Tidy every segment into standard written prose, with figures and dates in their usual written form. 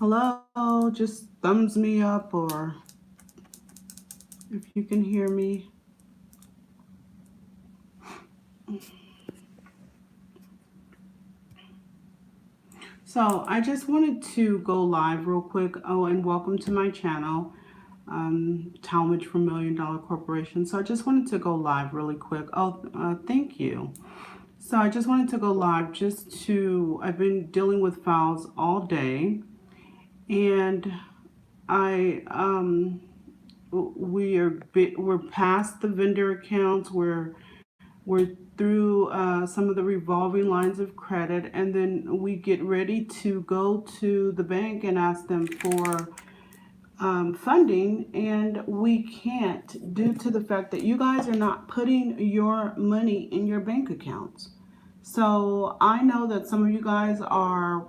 Hello, just thumbs me up or if you can hear me. So I just wanted to go live real quick. Oh, and welcome to my channel, Talmadge from Million Dollar Corporation. So I just wanted to go live really quick. Oh, thank you. So I just wanted to go live I've been dealing with files all day, and I we're past the vendor accounts. We're through some of the revolving lines of credit, and then we get ready to go to the bank and ask them for funding, and we can't due to the fact that you guys are not putting your money in your bank accounts. So I know that some of you guys are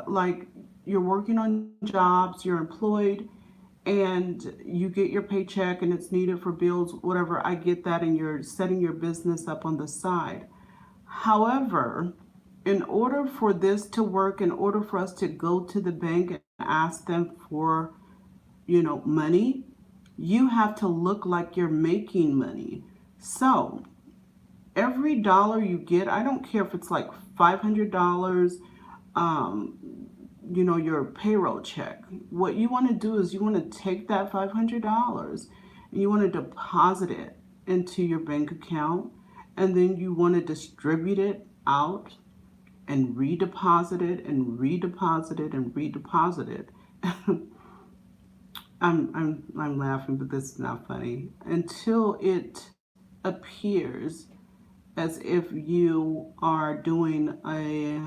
like, you're working on jobs, you're employed, and you get your paycheck and it's needed for bills, whatever. I get that, and you're setting your business up on the side. However, in order for this to work, in order for us to go to the bank and ask them for, money, you have to look like you're making money. So every dollar you get, I don't care if it's like $500, um, your payroll check. What you want to do is you want to take that $500 and you want to deposit it into your bank account, and then you want to distribute it out and redeposit it and redeposit it and redeposit it. I'm laughing, but this is not funny. Until it appears as if you are doing a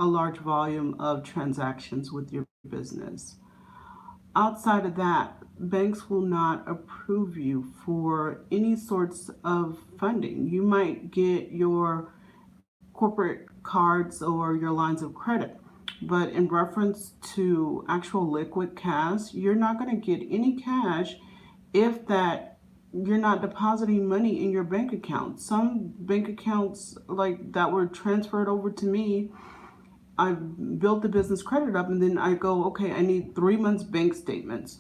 large volume of transactions with your business. Outside of that, banks will not approve you for any sorts of funding. You might get your corporate cards or your lines of credit, but in reference to actual liquid cash, you're not going to get any cash if that you're not depositing money in your bank account. Some bank accounts like that were transferred over to me, I built the business credit up, and then I go, okay, I need 3 months bank statements.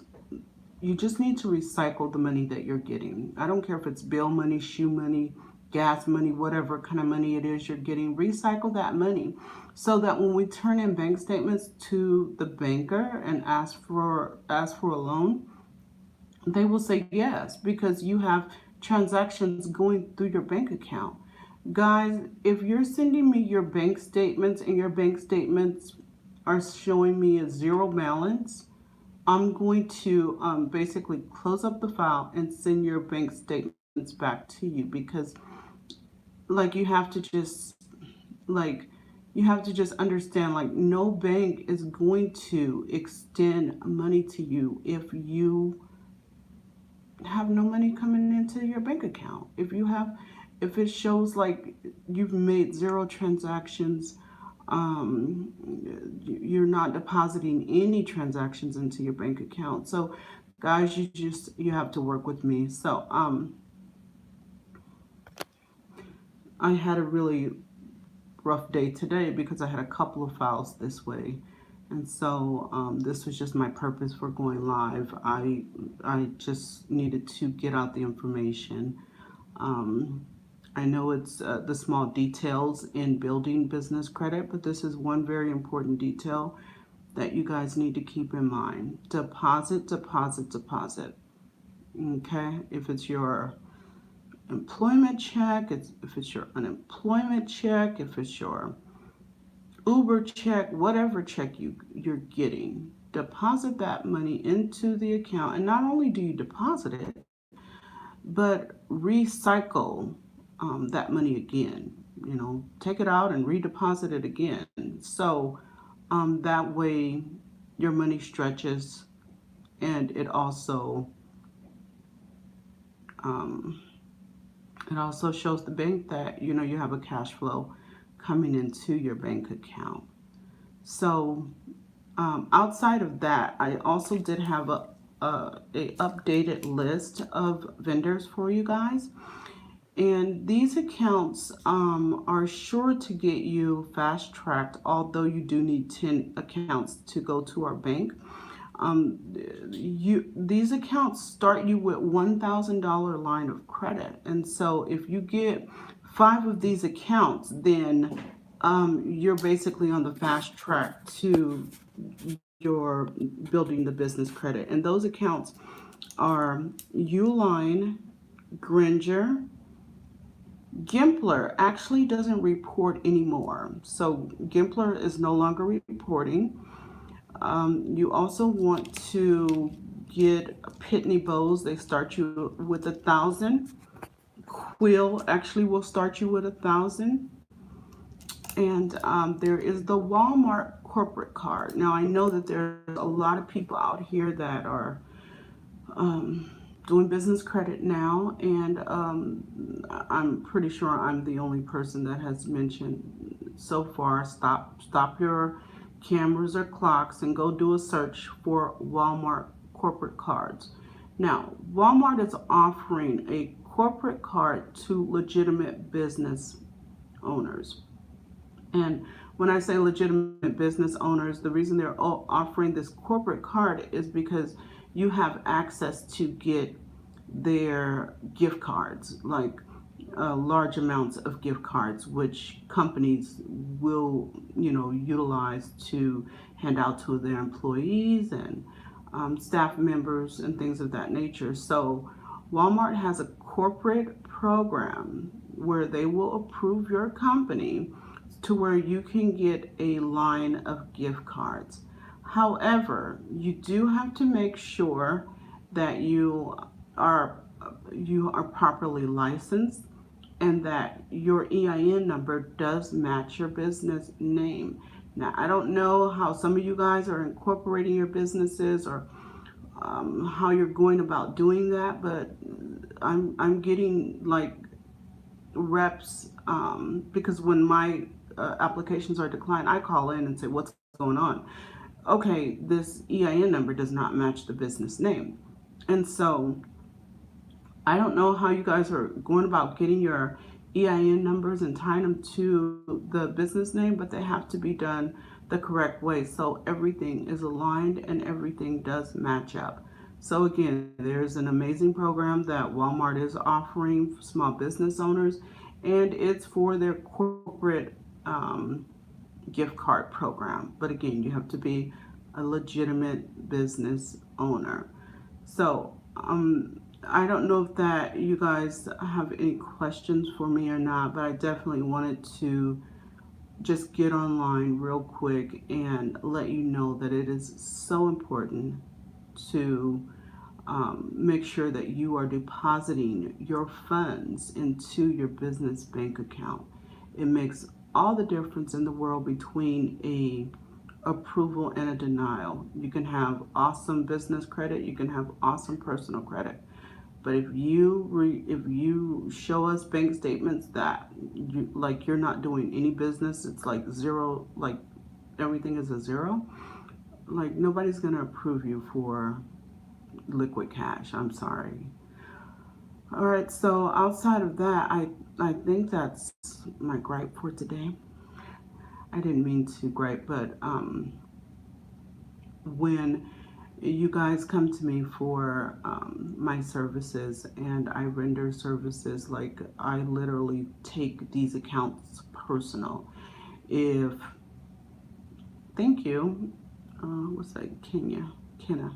You just need to recycle the money that you're getting. I don't care if it's bill money, shoe money, gas money, whatever kind of money it is you're getting. Recycle that money so that when we turn in bank statements to the banker and ask for a loan, they will say yes, because you have transactions going through your bank account. Guys, if you're sending me your bank statements and your bank statements are showing me a zero balance, I'm going to basically close up the file and send your bank statements back to you, because like you have to just like you have to just understand, like, no bank is going to extend money to you if you have no money coming into your bank account. If it shows like you've made zero transactions, um, you're not depositing any transactions into your bank account. So guys, you have to work with me. So I had a really rough day today because I had a couple of files this way. And so this was just my purpose for going live. I just needed to get out the information. Um, I know it's the small details in building business credit, but this is one very important detail that you guys need to keep in mind. Deposit, deposit, deposit. Okay? If it's your employment check, if it's your unemployment check, if it's your Uber check, whatever check you're getting, deposit that money into the account. And not only do you deposit it, but recycle that money again. Take it out and redeposit it again. So that way your money stretches, and um, it also shows the bank that you have a cash flow coming into your bank account. So outside of that, I also did have a updated list of vendors for you guys. And these accounts are sure to get you fast tracked, although you do need 10 accounts to go to our bank. Um, these accounts start you with $1,000 line of credit. And so if you get five of these accounts, then you're basically on the fast track to your building the business credit. And those accounts are Uline, Gringer, Gimpler actually doesn't report anymore. So Gimpler is no longer reporting. You also want to get Pitney Bowes. They start you with 1,000. Quill actually will start you with 1,000. And there is the Walmart corporate card. Now I know that there's a lot of people out here that are um, doing business credit now, and I'm pretty sure I'm the only person that has mentioned so far. Stop your cameras or clocks and go do a search for Walmart corporate cards. Now, Walmart is offering a corporate card to legitimate business owners. And when I say legitimate business owners, the reason they're offering this corporate card is because you have access to get their gift cards, like large amounts of gift cards, which companies will, utilize to hand out to their employees and staff members and things of that nature. So, Walmart has a corporate program where they will approve your company to where you can get a line of gift cards. However, you do have to make sure that are you are properly licensed and that your EIN number does match your business name. Now, I don't know how some of you guys are incorporating your businesses or how you're going about doing that, but I'm getting like reps because when my applications are declined, I call in and say, "What's going on?" Okay, this EIN number does not match the business name, and so I don't know how you guys are going about getting your EIN numbers and tying them to the business name, but they have to be done the correct way so everything is aligned and everything does match up. So, again, there's an amazing program that Walmart is offering for small business owners, and it's for their corporate gift card program. But again, you have to be a legitimate business owner. So, I don't know if that you guys have any questions for me or not, but I definitely wanted to just get online real quick and let you know that it is so important to make sure that you are depositing your funds into your business bank account. It makes all the difference in the world between a approval and a denial. You can have awesome business credit, you can have awesome personal credit. But if you show us bank statements that you're not doing any business, it's like zero, like everything is a zero. Like nobody's gonna approve you for liquid cash. I'm sorry. All right. So outside of that, I think that's my gripe for today. I didn't mean to gripe, but when you guys come to me for my services and I render services, like I literally take these accounts personal. If Thank you, what's that, Kenna,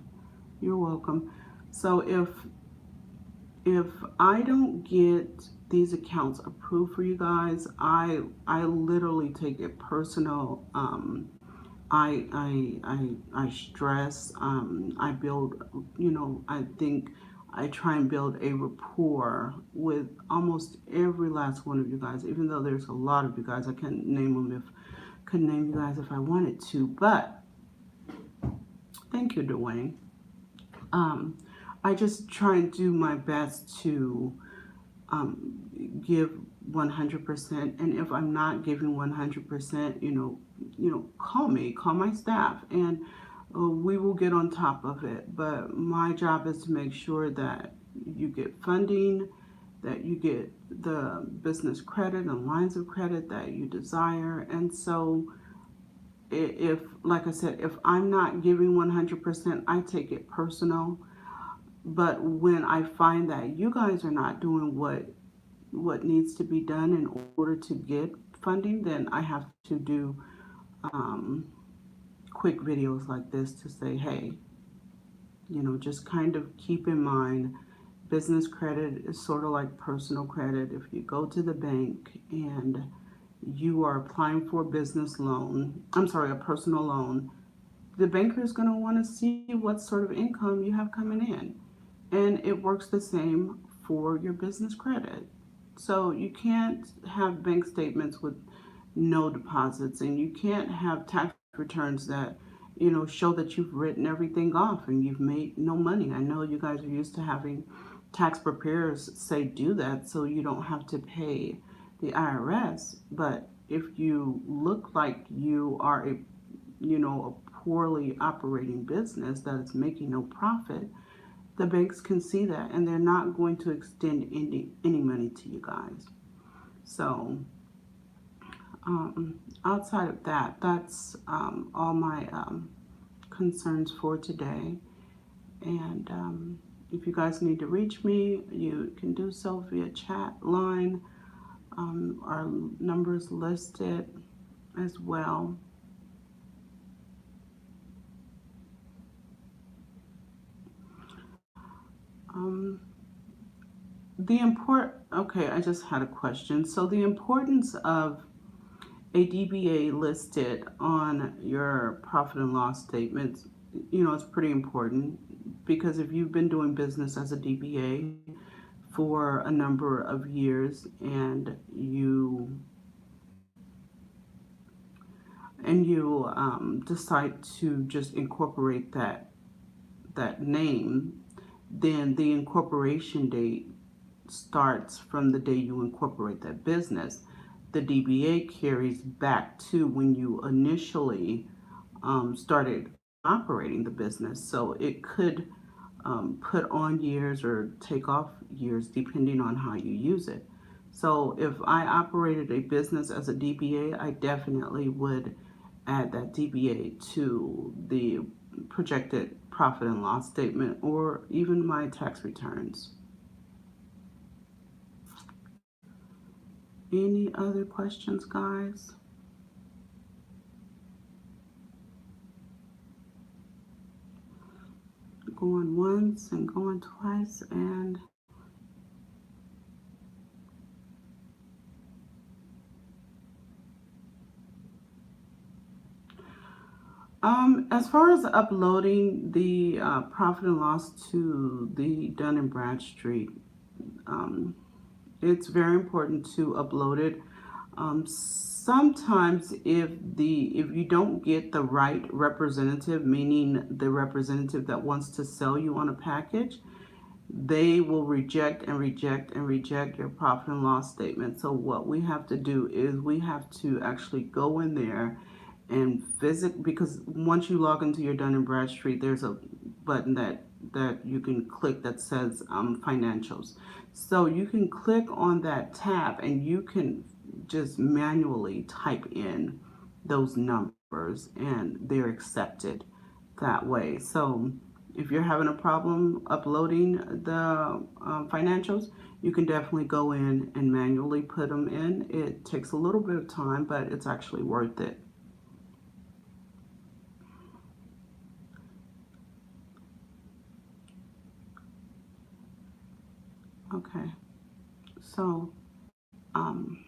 you're welcome. So if I don't get these accounts approved for you guys, I literally take it personal. I stress. I build. I think I try and build a rapport with almost every last one of you guys. Even though there's a lot of you guys, I can't name them if couldn't name you guys if I wanted to. But thank you, Dwayne. Um, I just try and do my best to give 100%. And if I'm not giving 100%, call my staff, and we will get on top of it. But my job is to make sure that you get funding, that you get the business credit and lines of credit that you desire. And so if, like I said, if I'm not giving 100%, I take it personal. But when I find that you guys are not doing what needs to be done in order to get funding, then I have to do um, quick videos like this to say, hey, just kind of keep in mind business credit is sort of like personal credit. If you go to the bank and you are applying for a business loan, I'm sorry, a personal loan, the banker is going to want to see what sort of income you have coming in. And it works the same for your business credit. So you can't have bank statements with no deposits, and you can't have tax returns that show that you've written everything off and you've made no money. I know you guys are used to having tax preparers say do that so you don't have to pay the IRS. But if you look like you are a poorly operating business that is making no profit, the banks can see that and they're not going to extend any money to you guys. So outside of that, that's all my concerns for today. And if you guys need to reach me, you can do so via chat line. Our numbers listed as well. Um, okay, I just had a question. So the importance of a DBA listed on your profit and loss statements, it's pretty important because if you've been doing business as a DBA for a number of years and you decide to just incorporate that name, then the incorporation date starts from the day you incorporate that business. The DBA carries back to when you initially started operating the business. So it could put on years or take off years depending on how you use it. So if I operated a business as a DBA, I definitely would add that DBA to the projected profit and loss statement or even my tax returns. Any other questions, guys? Going once and going twice, and as far as uploading the profit and loss to the Dun and Bradstreet, um, it's very important to upload it. Sometimes if you don't get the right representative, meaning the representative that wants to sell you on a package, they will reject and reject and reject your profit and loss statement. So what we have to do is we have to actually go in there and visit, because once you log into your Dun and Bradstreet, there's a button that you can click that says financials. So you can click on that tab and you can just manually type in those numbers and they're accepted that way. So if you're having a problem uploading the financials, you can definitely go in and manually put them in. It takes a little bit of time, but it's actually worth it. Okay, so um,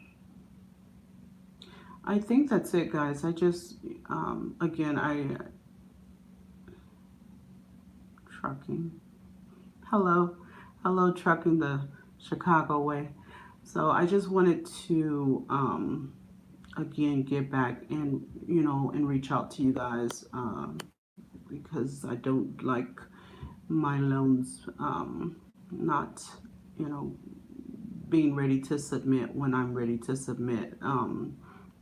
I think that's it, guys. I just, again, trucking. Hello, hello, trucking the Chicago way. So I just wanted to, again, get back and, and reach out to you guys because I don't like my loans not, you know, being ready to submit when I'm ready to submit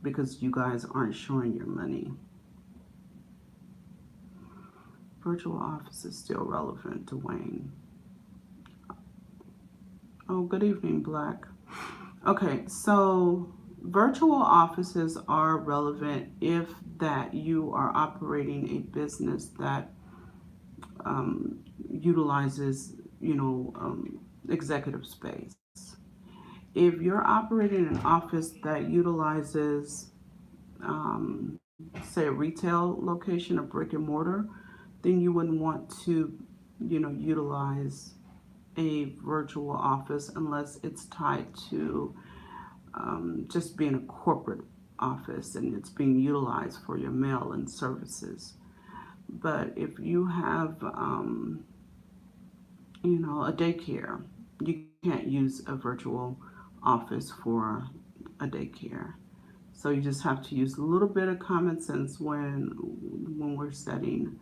because you guys aren't showing your money. Virtual office is still relevant, Dwayne. Oh, good evening, Black. Okay, so virtual offices are relevant if that you are operating a business that um, utilizes, executive space. If you're operating an office that utilizes, say, a retail location, a brick and mortar, then you wouldn't want to, utilize a virtual office unless it's tied to just being a corporate office and it's being utilized for your mail and services. But if you have, a daycare, you can't use a virtual office for a daycare. So you just have to use a little bit of common sense when we're setting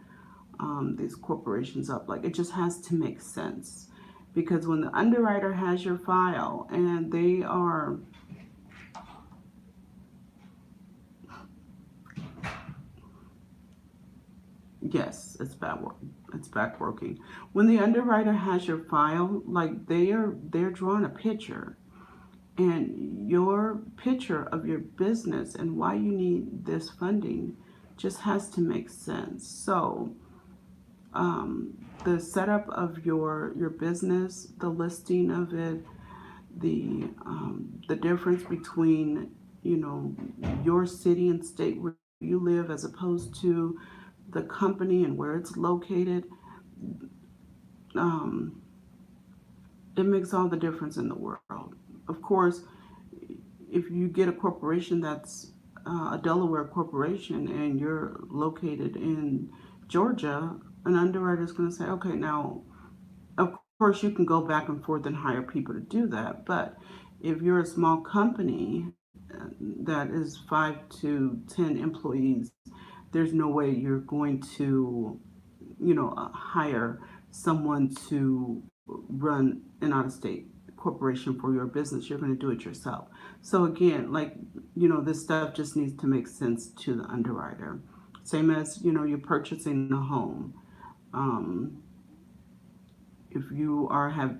these corporations up. Like it just has to make sense, because when the underwriter has your file and they are, yes, it's back working. When the underwriter has your file, like they're drawing a picture, and your picture of your business and why you need this funding just has to make sense. So the setup of your business, the listing of it, the difference between, you know your city and state where you live as opposed to the company and where it's located, um, it makes all the difference in the world. Of course, if you get a corporation that's a Delaware corporation and you're located in Georgia, an underwriter is going to say, okay, now, of course, you can go back and forth and hire people to do that. But if you're a small company that is 5 to 10 employees, there's no way you're going to, hire someone to run an out of state corporation for your business. You're going to do it yourself. So again, like, this stuff just needs to make sense to the underwriter. Same as, you're purchasing a home. Um, if you are have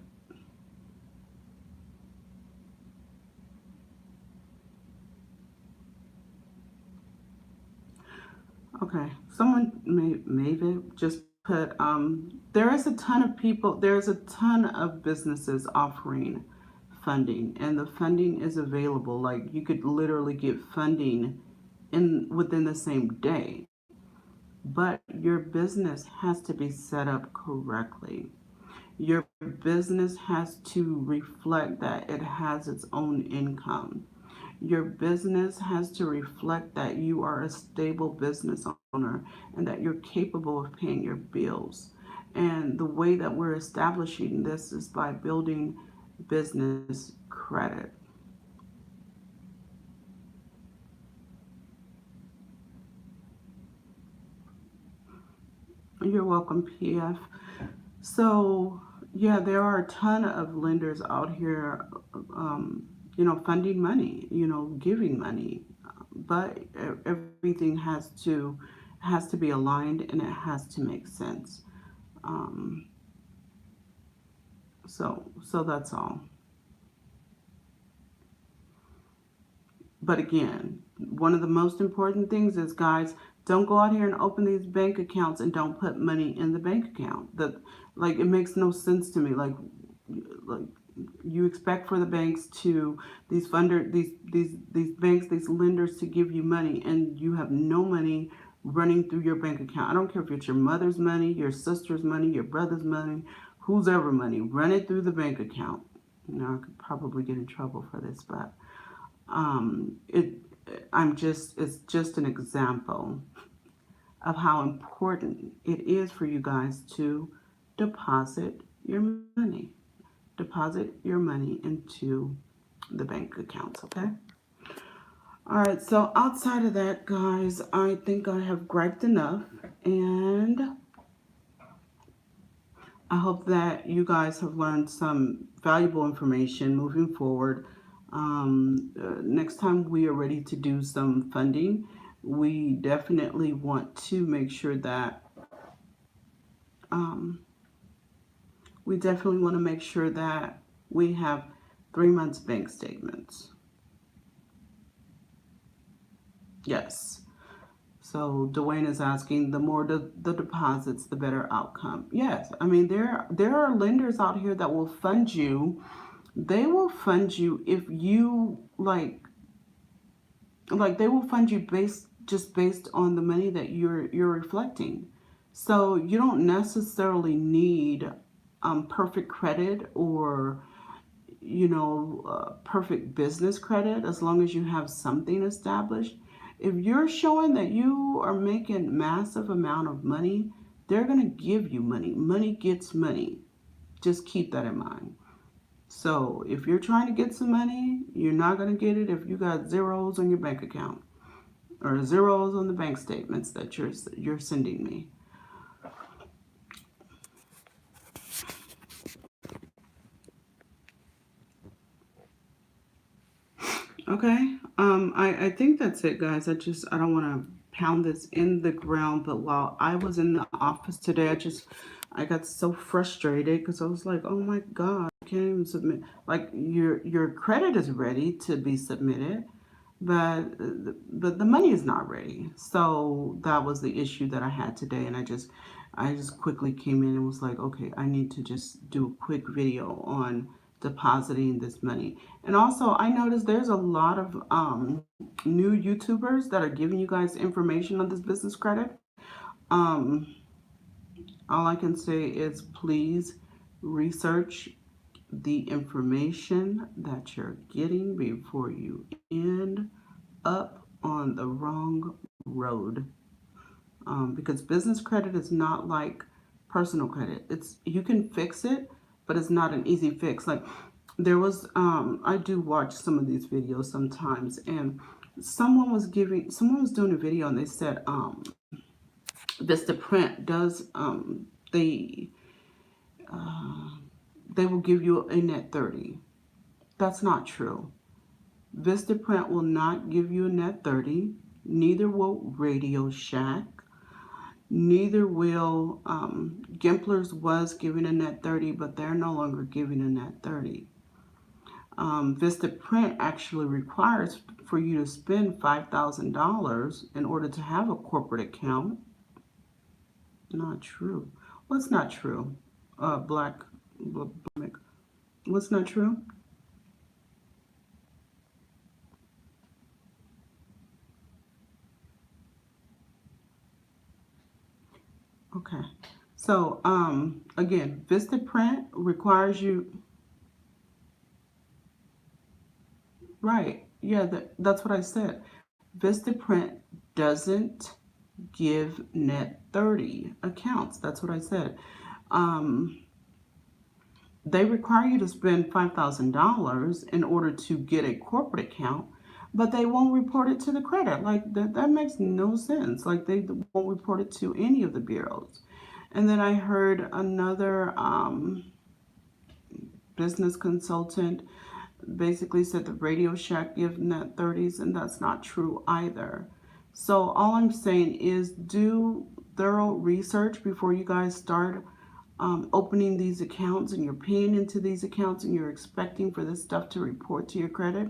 Okay, someone may maybe just put there is a ton of people, there's a ton of businesses offering funding, and the funding is available. Like you could literally get funding in within the same day. But your business has to be set up correctly. Your business has to reflect that it has its own income. Your business has to reflect that you are a stable business owner and that you're capable of paying your bills. And the way that we're establishing this is by building business credit. You're welcome, PF. So, yeah, there are a ton of lenders out here, funding money, giving money. But everything has to be aligned and it has to make sense. Um, so that's all. But again, one of the most important things is, guys, don't go out here and open these bank accounts and don't put money in the bank account. That, like, it makes no sense to me. Like you expect for the banks to these banks, these lenders to give you money, and you have no money running through your bank account. I don't care if it's your mother's money, your sister's money, your brother's money, whose ever money, run it through the bank account. I could probably get in trouble for this, but it it's just an example of how important it is for you guys to deposit your money. Deposit your money into the bank accounts, okay? All right, so outside of that, guys, I think I have griped enough, and I hope that you guys have learned some valuable information moving forward. Next time we are ready to do some funding, we definitely want to make sure that um, we definitely want to make sure that We have 3 months bank statements. Yes. So Dwayne is asking, the more the deposits, the better outcome. Yes, I mean there are lenders out here that will fund you. They will fund you if you like they will fund you based on the money that you're reflecting. So you don't necessarily need perfect credit or perfect business credit as long as you have something established. If you're showing that you are making massive amount of money, they're going to give you money. Money gets money. Just keep that in mind. So if you're trying to get some money, you're not going to get it if you got zeros on your bank account or zeros on the bank statements that you're sending me. Okay. I think that's it, guys. I don't want to pound this in the ground, but while I was in the office today, I got so frustrated because I was like, oh my God, I can't even submit. Like your credit is ready to be submitted, but the money is not ready. So that was the issue that I had today, and I just quickly came in and was like, okay, I need to just do a quick video on depositing this money. And also, I noticed there's a lot of new YouTubers that are giving you guys information on this business credit. Um, all I can say is please research the information that you're getting before you end up on the wrong road. Because business credit is not like personal credit. It's you can fix it, but it's not an easy fix. Like there was, I do watch some of these videos sometimes, and someone was doing a video, and they said, Vista Print does, they will give you a net 30. That's not true. Vistaprint will not give you a net 30. Neither will Radio Shack. Neither will Gimpler's was giving a net 30, but they're no longer giving a net 30. Vistaprint actually requires for you to spend $5,000 in order to have a corporate account. Not true. What's not true? Black. What's not true? Okay. So, again, Vistaprint requires you, right? Yeah, that's what I said. Vistaprint doesn't give net 30 accounts. That's what I said. Um, they require you to spend $5,000 in order to get a corporate account, but they won't report it to the credit. Like that makes no sense. Like they won't report it to any of the bureaus. And then I heard another business consultant basically said the Radio Shack give net 30s, and that's not true either. So all I'm saying is do thorough research before you guys start opening these accounts and you're paying into these accounts and you're expecting for this stuff to report to your credit,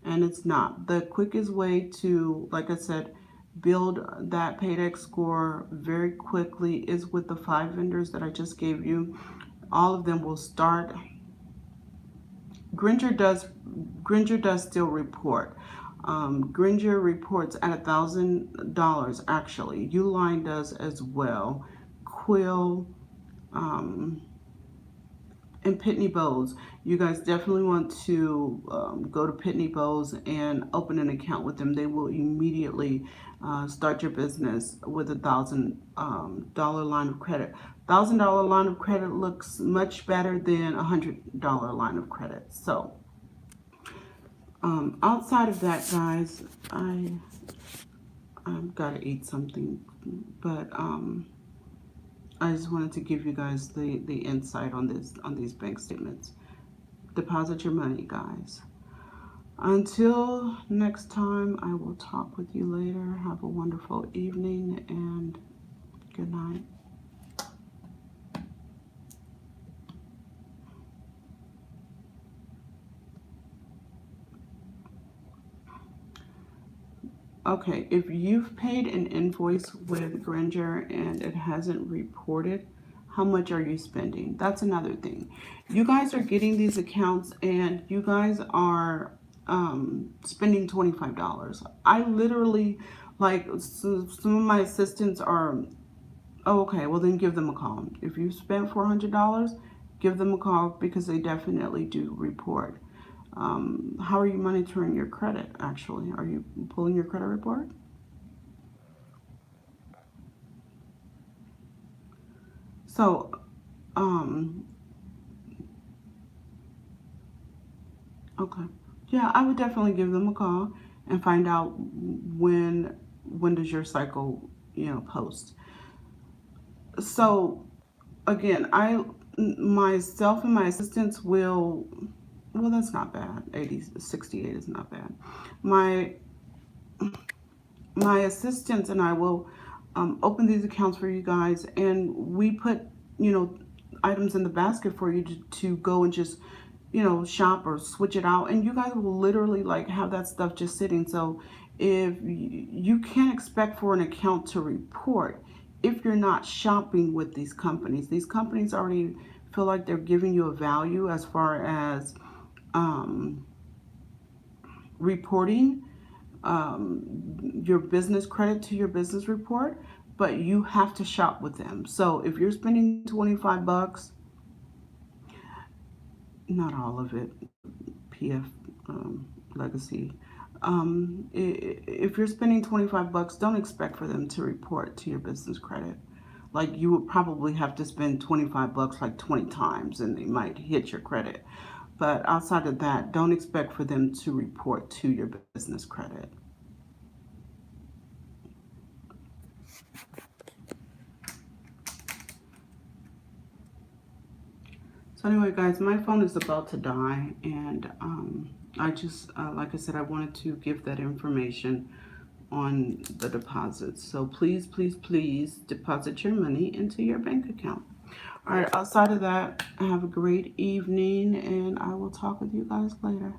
and it's not. The quickest way to, like I said, build that paydex score very quickly is with the 5 vendors that I just gave you. All of them will start. Gringer does Gringer does still report. Gringer reports at $1,000 actually. Uline does as well. Quill, um, and Pitney Bowes. You guys definitely want to go to Pitney Bowes and open an account with them. They will immediately start your business with $1,000 line of credit. $1,000 line of credit looks much better than $100 line of credit. So outside of that, guys, I've got to eat something, but I just wanted to give you guys the insight on these bank statements. Deposit your money, guys. Until next time, I will talk with you later. Have a wonderful evening and good night. Okay, if you've paid an invoice with Granger and it hasn't reported, how much are you spending? That's another thing. You guys are getting these accounts and you guys are spending $25. I literally, like, some of my assistants are, oh, okay, well then give them a call. If you spent $400, give them a call because they definitely do report. How are you monitoring your credit, actually? Are you pulling your credit report? So, um, okay. Yeah, I would definitely give them a call and find out when does your cycle, post. So, again, myself and my assistants will, well, that's not bad. 68 is not bad. My my assistants and I will open these accounts for you guys, and we put, you know, items in the basket for you to go and just, shop or switch it out, and you guys will literally like have that stuff just sitting. So if you can't expect for an account to report if you're not shopping with these companies already feel like they're giving you a value as far as um, reporting your business credit to your business report, but you have to shop with them. So if you're spending 25 bucks, not all of it, PF legacy. If you're spending 25 bucks, don't expect for them to report to your business credit. Like you would probably have to spend 25 bucks like 20 times and they might hit your credit. But outside of that, don't expect for them to report to your business credit. So anyway, guys, my phone is about to die, and I just, like I said, I wanted to give that information on the deposits. So please, please, please deposit your money into your bank account. All right, outside of that, have a great evening, and I will talk with you guys later.